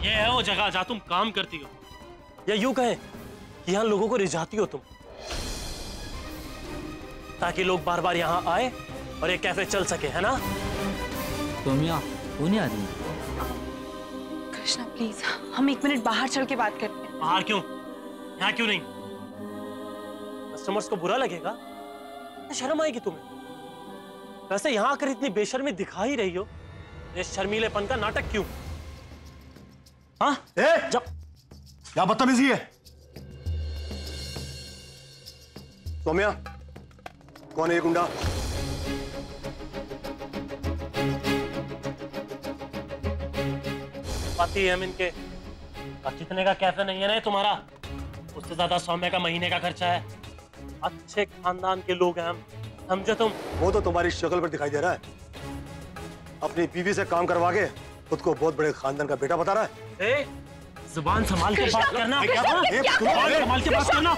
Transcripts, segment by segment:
ये है वो जगह जहाँ तुम काम करती हो, या यूं कहें कि यहाँ लोगों को रिझाती हो तुम, ताकि लोग बार बार यहाँ आए और ये कैफे चल सके, है ना? सौम्या, कौन है आदमी? कृष्णा प्लीज, हम 1 मिनट बाहर चल के बात करते हैं। बाहर क्यों? यहाँ क्यों नहीं? कस्टमर्स को बुरा लगेगा, शर्म आएगी तुम्हें। वैसे यहाँ आकर इतनी बेशर्मी दिखा ही रही हो, ये शर्मीलेपन का नाटक क्यों? हाँ? जब क्या बदतमीजी है? सौम्या, कौन है ये गुंडा? पति हम इनके, जितने का कैफे नहीं है ना तुम्हारा, उससे ज्यादा सौम्या का महीने का खर्चा है। अच्छे खानदान के लोग हैं हम, समझे तुम? वो तो तुम्हारी शक्ल पर दिखाई दे रहा है। अपनी बीवी से काम करवा के खुद को बहुत बड़े खानदान का बेटा बता रहा है। जुबान संभाल के बात करना। जुबान संभाल के बात करना।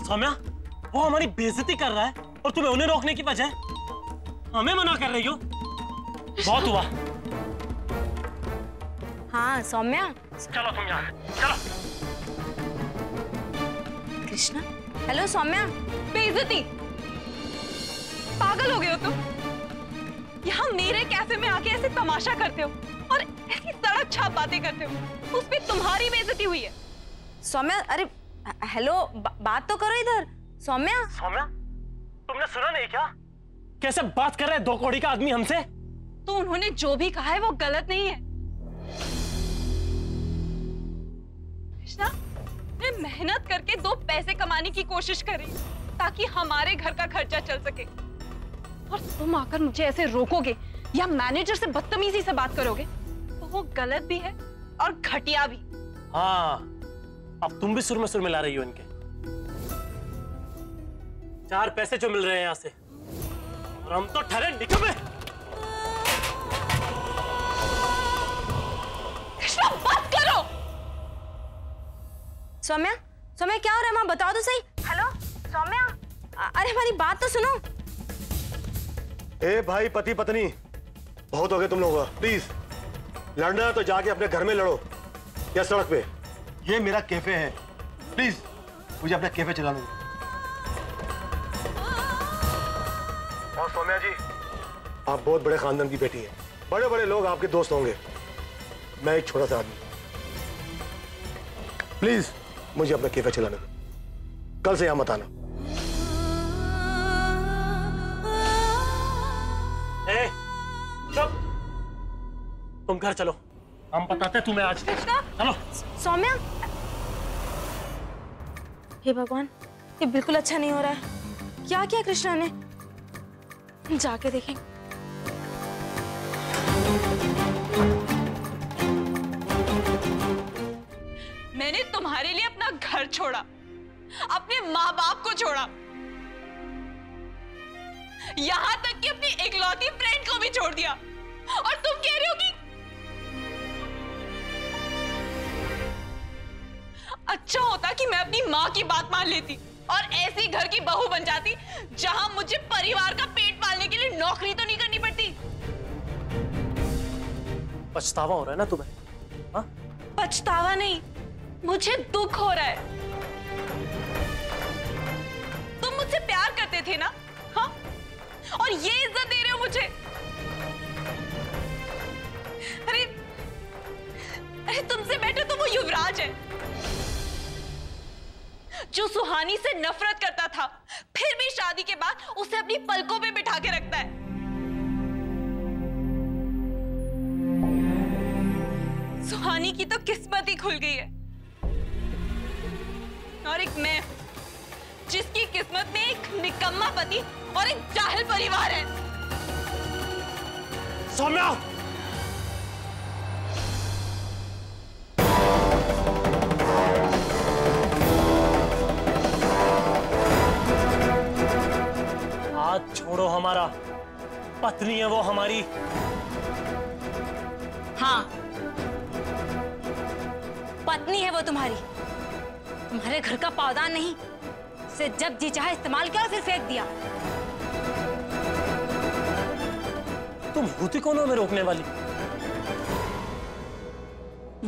सौम्या, वो हमारी बेइज्जती कर रहा है और तुम्हें उन्हें रोकने की बजाय हमें मना कर रही हो। बहुत हुआ। हाँ सौम्या, चलो तुम यहाँ, चलो। कृष्णा, हेलो सौम्या। बेइज्जती, पागल हो गए हो तुम? यहाँ मेरे कैफे में आके ऐसे तमाशा करते हो और ऐसी सड़क छाप बातें करते हो, उसपे तुम्हारी बेइज्जती हुई है। सौम्या, अरे हेलो, बात तो करो इधर। सौम्या। सौम्या, तुमने सुना नहीं क्या? कैसे बात कर रहे हैं 2 कौड़ी का आदमी हमसे? तो उन्होंने जो भी कहा है वो गलत नहीं है। कृष्णा, मैं मेहनत करके 2 पैसे कमाने की कोशिश कर रही हूँ ताकि हमारे घर का खर्चा चल सके, और तुम आकर मुझे ऐसे रोकोगे या मैनेजर से बदतमीजी से बात करोगे तो वो गलत भी है और घटिया भी। हाँ, अब तुम भी सुर में सुर मिला रही हो इनके। 4 पैसे जो मिल रहे हैं यहाँ से, और हम तो ठहरे निकम्मे। कृष्णा, बात करो। सौम्या, सौम्या क्या हो रहा है माँ, बताओ तो सही। हेलो सौम्या, अरे हमारी बात तो सुनो। ए भाई, पति पत्नी बहुत हो गए तुम लोग। प्लीज, लड़ना है तो जाके अपने घर में लड़ो या सड़क पे। ये मेरा कैफे है, प्लीज मुझे अपना कैफे चलाने दो। और सौम्या जी, आप बहुत बड़े खानदान की बेटी हैं, बड़े बड़े लोग आपके दोस्त होंगे, मैं एक छोटा सा आदमी। प्लीज मुझे अपना कैफे चलाने दो, कल से यहां मत आना। चुप, तुम घर चलो, हम बताते तुम्हें आज। चलो। सौम्या, हे भगवान, ये बिल्कुल अच्छा नहीं हो रहा है। क्या किया कृष्णा ने? जाके देखें। मैंने तुम्हारे लिए अपना घर छोड़ा, अपने माँ बाप को छोड़ा, यहां तक कि अपनी इकलौती फ्रेंड को भी छोड़ दिया, और तुम कह रही हो कि अच्छा होता कि मैं अपनी माँ की बात मान लेती और ऐसी घर की बहू बन जाती जहां मुझे परिवार का पेट पालने के लिए नौकरी तो नहीं करनी पड़ती। पछतावा हो रहा है ना तुम्हें? हाँ? पछतावा नहीं, मुझे दुख हो रहा है। तुम मुझसे प्यार करते थे ना? हाँ? और ये इज्जत दे रहे हो मुझे? अरे अरे तुमसे बेटर तो वो युवराज है जो सुहानी से नफरत करता था, फिर भी शादी के बाद उसे अपनी पलकों पे बिठा के रखता है। सुहानी की तो किस्मत ही खुल गई है, और एक मैं जिसकी किस्मत में एक निकम्मा पति और एक जाहिल परिवार है। सौम्या, हाथ छोड़ो हमारा, पत्नी है वो हमारी। हाँ, पत्नी है वो तुम्हारी, तुम्हारे घर का पावदान नहीं। से जब जी चाहे इस्तेमाल किया और फिर फेंक दिया। तुम होती कौन हो हमें रोकने वाली?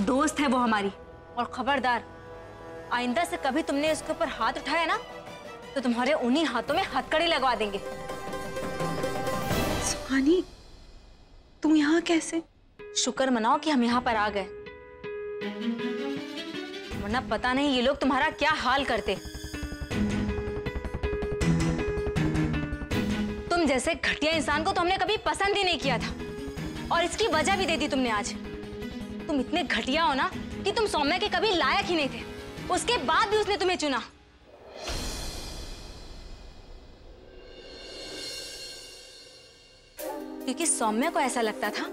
दोस्त है वो हमारी, और खबरदार आइंदा से कभी तुमने उसके ऊपर हाथ उठाया ना तो तुम्हारे उन्हीं हाथों में हथकड़ी लगवा देंगे। सुहानी, तुम यहाँ कैसे? शुक्र मनाओ कि हम यहाँ पर आ गए, वरना पता नहीं ये लोग तुम्हारा क्या हाल करते। तुम जैसे घटिया इंसान को तो हमने कभी पसंद ही नहीं किया था, और इसकी वजह भी दे दी तुमने आज। तुम इतने घटिया हो ना कि तुम सौम्या के कभी लायक ही नहीं थे, उसके बाद भी उसने तुम्हें चुना। क्योंकि सौम्या को ऐसा लगता था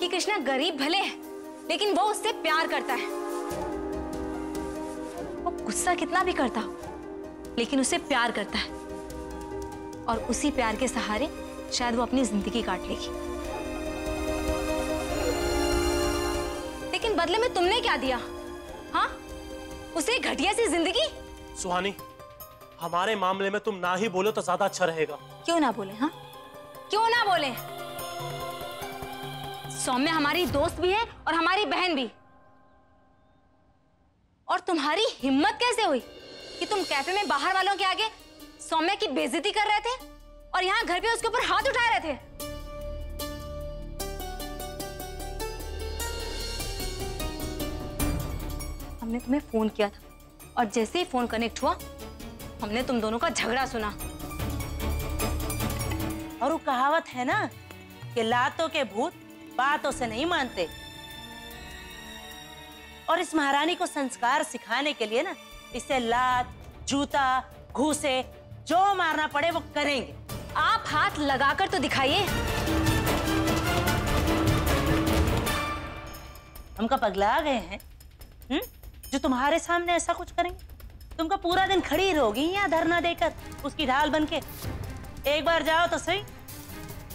कि कृष्णा गरीब भले है लेकिन वो उससे प्यार करता है। वो गुस्सा कितना भी करता हो लेकिन उससे प्यार करता है, और उसी प्यार के सहारे शायद वो अपनी जिंदगी काट लेगी। लेकिन बदले में तुमने क्या दिया? हाँ, उसे घटिया सी जिंदगी। सुहानी, हमारे मामले में तुम ना ही बोलो तो ज्यादा अच्छा रहेगा। क्यों ना बोले? हाँ, क्यों ना बोले? सौम्या हमारी दोस्त भी है और हमारी बहन भी। और तुम्हारी हिम्मत कैसे हुई कि तुम कैफे में बाहर वालों के आगे सौम्या की बेइज्जती कर रहे थे और यहाँ घर पे उसके ऊपर हाथ उठा रहे थे? हमने तुम्हें फोन किया था और जैसे ही फोन कनेक्ट हुआ हमने तुम दोनों का झगड़ा सुना। और वो कहावत है ना कि लातों के भूत बातों से नहीं मानते। और इस महारानी को संस्कार सिखाने के लिए ना इसे लात, जूता, घूसे जो मारना पड़े वो करेंगे। आप हाथ लगाकर तो दिखाइए। हमका पगला गए हैं जो तुम्हारे सामने ऐसा कुछ करेंगे? तुमका पूरा दिन खड़ी रहोगी यहाँ धरना देकर उसकी ढाल बनके। एक बार जाओ तो सही,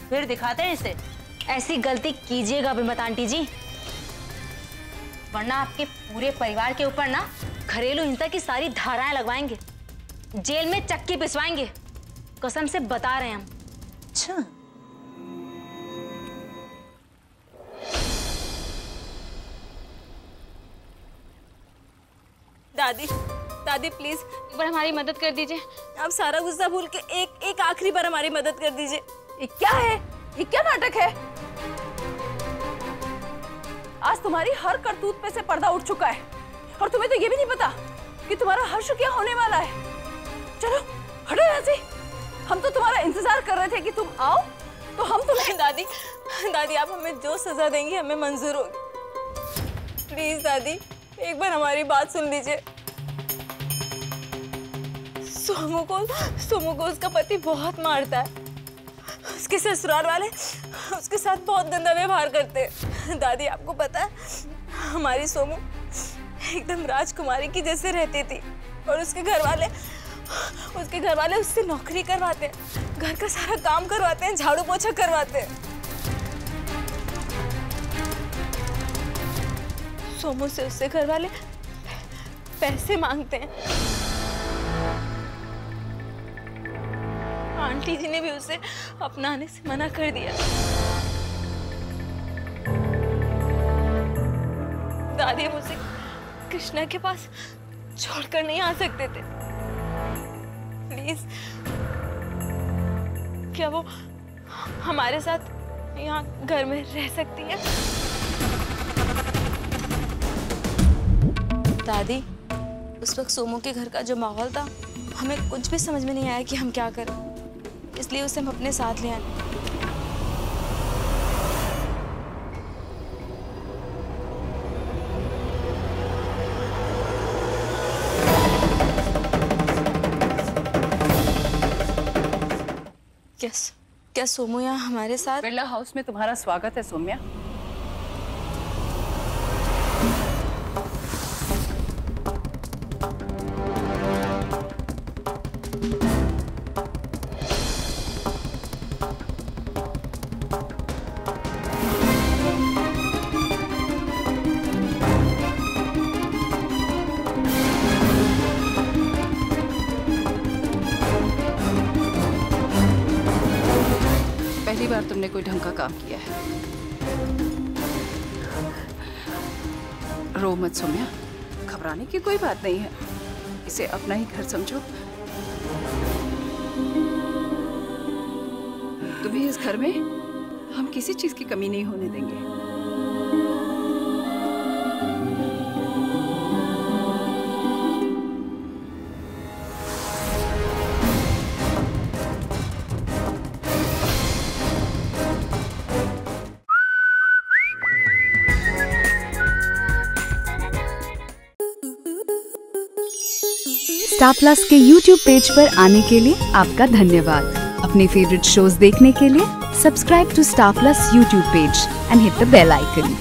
फिर दिखाते हैं इसे। ऐसी गलती कीजिएगा भी मत आंटी जी, वरना आपके पूरे परिवार के ऊपर ना घरेलू हिंसा की सारी धाराएं लगवाएंगे, जेल में चक्की पिसवाएंगे। कसम से बता रहे हैं हम। अच्छा, दादी, दादी प्लीज एक बार हमारी मदद कर दीजिए। आप सारा गुस्सा भूल के एक आखिरी बार हमारी मदद कर दीजिए। ये क्या है? ये क्या नाटक है? आज तुम्हारी हर करतूत पे से पर्दा उठ चुका है और तुम्हें तो ये भी नहीं पता कि तुम्हारा हर्ष क्या होने वाला है। चलो हटो यहाँ से। हम तो तुम्हारा इंतजार कर रहे थे कि तुम आओ तो हम तुम्हें। दादी, दादी आप हमें जो सजा देंगी हमें मंजूर होगी। प्लीज दादी एक बार हमारी बात सुन लीजिए। सोमू को उसका पति बहुत मारता है। उसके ससुराल वाले उसके साथ बहुत गंदा व्यवहार करते हैं। दादी आपको पता है हमारी सोमू एकदम राजकुमारी की जैसे रहती थी, और उसके घर वाले उससे नौकरी करवाते हैं, घर का सारा काम करवाते हैं, झाड़ू पोछा करवाते हैं। सोमू से उससे घर वाले पैसे मांगते हैं। आंटी जी ने भी उसे अपनाने से मना कर दिया। दादी हम उसे कृष्णा के पास छोड़कर नहीं आ सकते थे। प्लीज क्या वो हमारे साथ यहाँ घर में रह सकती है? दादी उस वक्त सोमू के घर का जो माहौल था हमें कुछ भी समझ में नहीं आया कि हम क्या करें, इसलिए उसे हम अपने साथ ले आए। क्या सोमू यहाँ हमारे साथ? बिरला हाउस में तुम्हारा स्वागत है सौम्या। पहली पहली बार तुमने कोई ढंग का काम किया है। रो मत सौम्या, घबराने की कोई बात नहीं है, इसे अपना ही घर समझो। तुम्हें इस घर में हम किसी चीज की कमी नहीं होने देंगे। स्टार प्लस के YouTube पेज पर आने के लिए आपका धन्यवाद। अपने फेवरेट शोज देखने के लिए subscribe to star plus YouTube page and hit the bell icon.